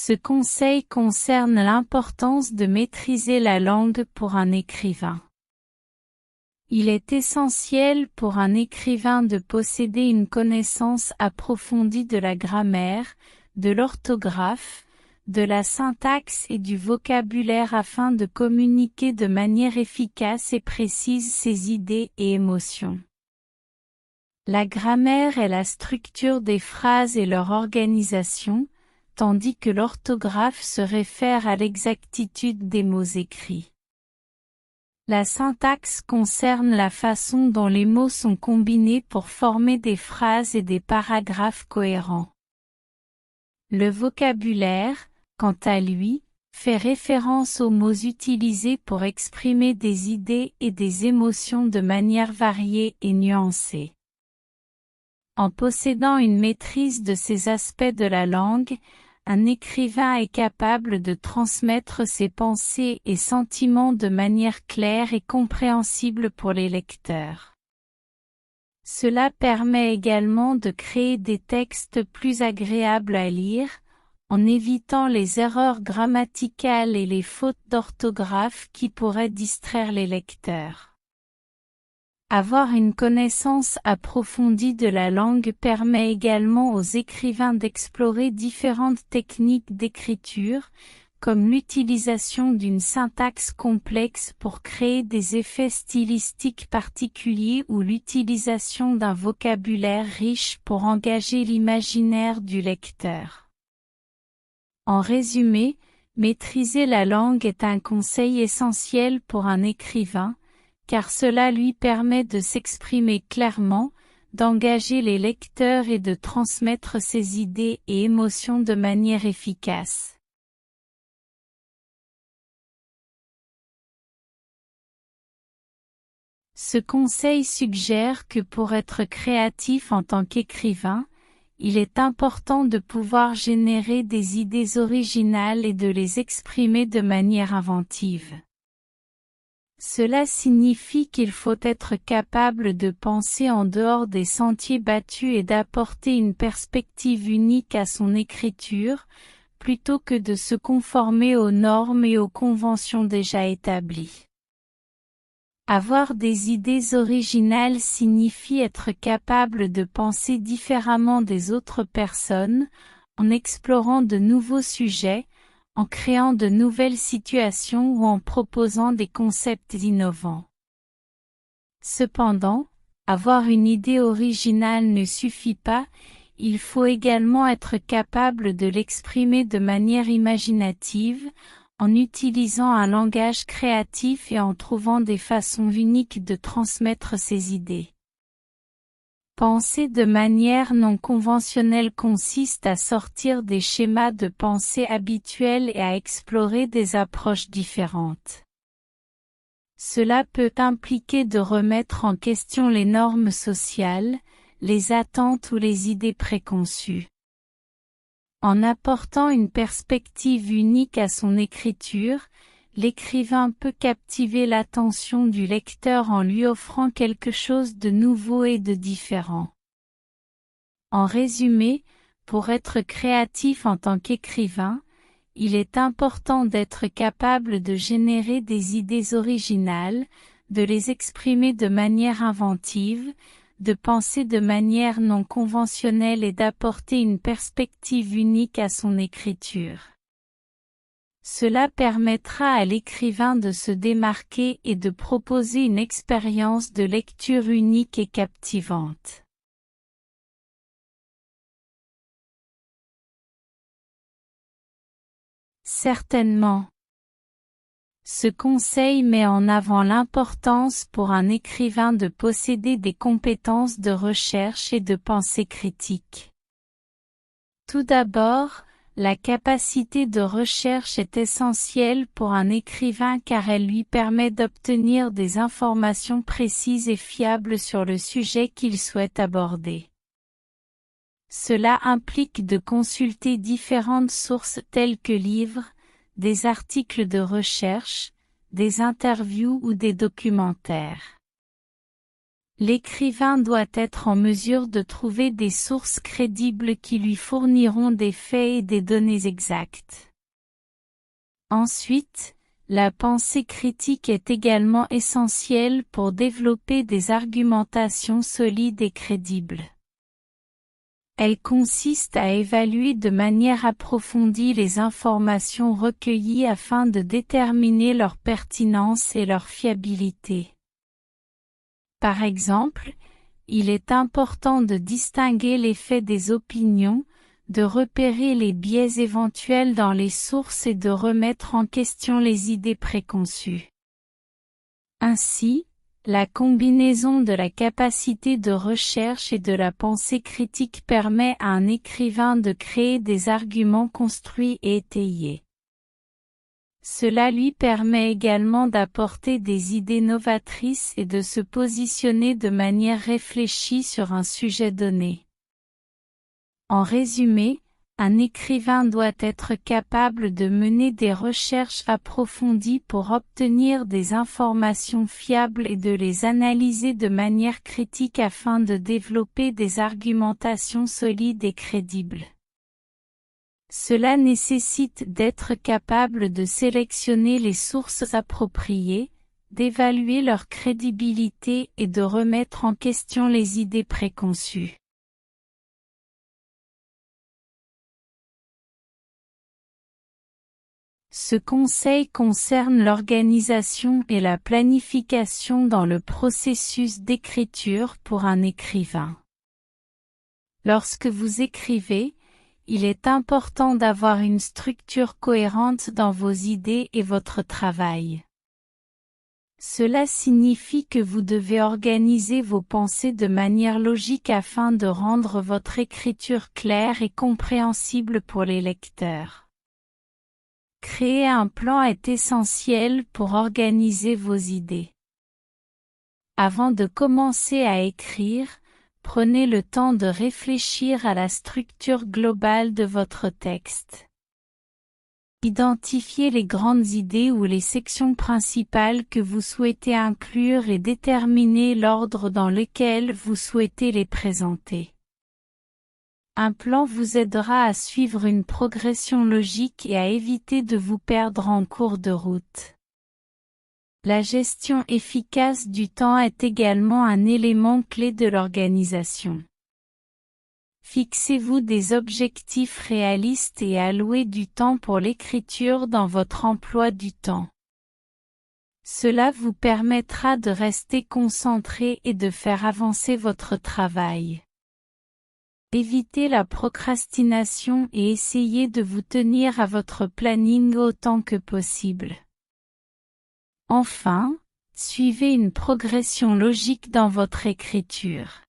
Ce conseil concerne l'importance de maîtriser la langue pour un écrivain. Il est essentiel pour un écrivain de posséder une connaissance approfondie de la grammaire, de l'orthographe, de la syntaxe et du vocabulaire afin de communiquer de manière efficace et précise ses idées et émotions. La grammaire est la structure des phrases et leur organisation, tandis que l'orthographe se réfère à l'exactitude des mots écrits. La syntaxe concerne la façon dont les mots sont combinés pour former des phrases et des paragraphes cohérents. Le vocabulaire, quant à lui, fait référence aux mots utilisés pour exprimer des idées et des émotions de manière variée et nuancée. En possédant une maîtrise de ces aspects de la langue, un écrivain est capable de transmettre ses pensées et sentiments de manière claire et compréhensible pour les lecteurs. Cela permet également de créer des textes plus agréables à lire, en évitant les erreurs grammaticales et les fautes d'orthographe qui pourraient distraire les lecteurs. Avoir une connaissance approfondie de la langue permet également aux écrivains d'explorer différentes techniques d'écriture, comme l'utilisation d'une syntaxe complexe pour créer des effets stylistiques particuliers ou l'utilisation d'un vocabulaire riche pour engager l'imaginaire du lecteur. En résumé, maîtriser la langue est un conseil essentiel pour un écrivain, car cela lui permet de s'exprimer clairement, d'engager les lecteurs et de transmettre ses idées et émotions de manière efficace. Ce conseil suggère que pour être créatif en tant qu'écrivain, il est important de pouvoir générer des idées originales et de les exprimer de manière inventive. Cela signifie qu'il faut être capable de penser en dehors des sentiers battus et d'apporter une perspective unique à son écriture, plutôt que de se conformer aux normes et aux conventions déjà établies. Avoir des idées originales signifie être capable de penser différemment des autres personnes, en explorant de nouveaux sujets, en créant de nouvelles situations ou en proposant des concepts innovants. Cependant, avoir une idée originale ne suffit pas, il faut également être capable de l'exprimer de manière imaginative, en utilisant un langage créatif et en trouvant des façons uniques de transmettre ses idées. Penser de manière non conventionnelle consiste à sortir des schémas de pensée habituels et à explorer des approches différentes. Cela peut impliquer de remettre en question les normes sociales, les attentes ou les idées préconçues. En apportant une perspective unique à son écriture, l'écrivain peut captiver l'attention du lecteur en lui offrant quelque chose de nouveau et de différent. En résumé, pour être créatif en tant qu'écrivain, il est important d'être capable de générer des idées originales, de les exprimer de manière inventive, de penser de manière non conventionnelle et d'apporter une perspective unique à son écriture. Cela permettra à l'écrivain de se démarquer et de proposer une expérience de lecture unique et captivante. Certainement. Ce conseil met en avant l'importance pour un écrivain de posséder des compétences de recherche et de pensée critique. Tout d'abord, la capacité de recherche est essentielle pour un écrivain car elle lui permet d'obtenir des informations précises et fiables sur le sujet qu'il souhaite aborder. Cela implique de consulter différentes sources telles que livres, des articles de recherche, des interviews ou des documentaires. L'écrivain doit être en mesure de trouver des sources crédibles qui lui fourniront des faits et des données exactes. Ensuite, la pensée critique est également essentielle pour développer des argumentations solides et crédibles. Elle consiste à évaluer de manière approfondie les informations recueillies afin de déterminer leur pertinence et leur fiabilité. Par exemple, il est important de distinguer les faits des opinions, de repérer les biais éventuels dans les sources et de remettre en question les idées préconçues. Ainsi, la combinaison de la capacité de recherche et de la pensée critique permet à un écrivain de créer des arguments construits et étayés. Cela lui permet également d'apporter des idées novatrices et de se positionner de manière réfléchie sur un sujet donné. En résumé, un écrivain doit être capable de mener des recherches approfondies pour obtenir des informations fiables et de les analyser de manière critique afin de développer des argumentations solides et crédibles. Cela nécessite d'être capable de sélectionner les sources appropriées, d'évaluer leur crédibilité et de remettre en question les idées préconçues. Ce conseil concerne l'organisation et la planification dans le processus d'écriture pour un écrivain. Lorsque vous écrivez, il est important d'avoir une structure cohérente dans vos idées et votre travail. Cela signifie que vous devez organiser vos pensées de manière logique afin de rendre votre écriture claire et compréhensible pour les lecteurs. Créer un plan est essentiel pour organiser vos idées. Avant de commencer à écrire, prenez le temps de réfléchir à la structure globale de votre texte. Identifiez les grandes idées ou les sections principales que vous souhaitez inclure et déterminez l'ordre dans lequel vous souhaitez les présenter. Un plan vous aidera à suivre une progression logique et à éviter de vous perdre en cours de route. La gestion efficace du temps est également un élément clé de l'organisation. Fixez-vous des objectifs réalistes et allouez du temps pour l'écriture dans votre emploi du temps. Cela vous permettra de rester concentré et de faire avancer votre travail. Évitez la procrastination et essayez de vous tenir à votre planning autant que possible. Enfin, suivez une progression logique dans votre écriture.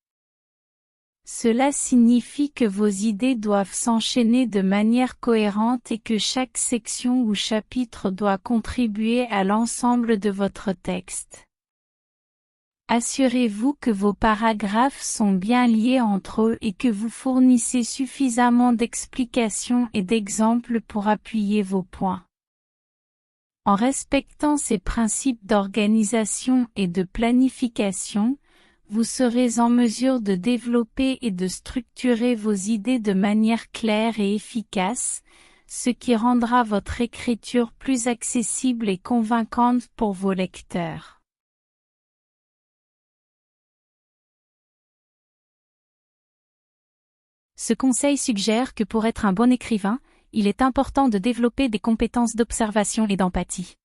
Cela signifie que vos idées doivent s'enchaîner de manière cohérente et que chaque section ou chapitre doit contribuer à l'ensemble de votre texte. Assurez-vous que vos paragraphes sont bien liés entre eux et que vous fournissez suffisamment d'explications et d'exemples pour appuyer vos points. En respectant ces principes d'organisation et de planification, vous serez en mesure de développer et de structurer vos idées de manière claire et efficace, ce qui rendra votre écriture plus accessible et convaincante pour vos lecteurs. Ce conseil suggère que pour être un bon écrivain, il est important de développer des compétences d'observation et d'empathie.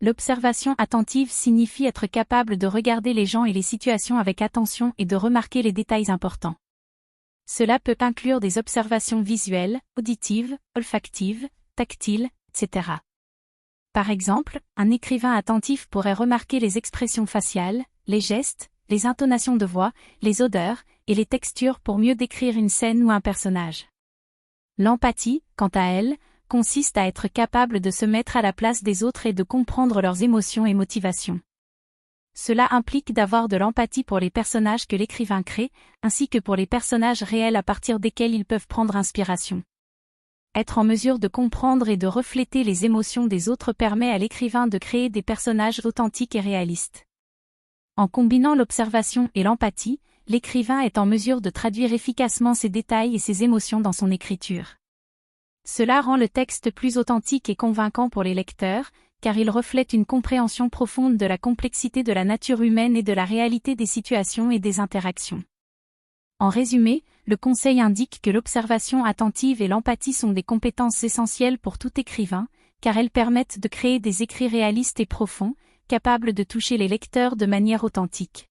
L'observation attentive signifie être capable de regarder les gens et les situations avec attention et de remarquer les détails importants. Cela peut inclure des observations visuelles, auditives, olfactives, tactiles, etc. Par exemple, un écrivain attentif pourrait remarquer les expressions faciales, les gestes, les intonations de voix, les odeurs, et les textures pour mieux décrire une scène ou un personnage. L'empathie, quant à elle, consiste à être capable de se mettre à la place des autres et de comprendre leurs émotions et motivations. Cela implique d'avoir de l'empathie pour les personnages que l'écrivain crée, ainsi que pour les personnages réels à partir desquels ils peuvent prendre inspiration. Être en mesure de comprendre et de refléter les émotions des autres permet à l'écrivain de créer des personnages authentiques et réalistes. En combinant l'observation et l'empathie, l'écrivain est en mesure de traduire efficacement ses détails et ses émotions dans son écriture. Cela rend le texte plus authentique et convaincant pour les lecteurs, car il reflète une compréhension profonde de la complexité de la nature humaine et de la réalité des situations et des interactions. En résumé, le conseil indique que l'observation attentive et l'empathie sont des compétences essentielles pour tout écrivain, car elles permettent de créer des écrits réalistes et profonds, capables de toucher les lecteurs de manière authentique.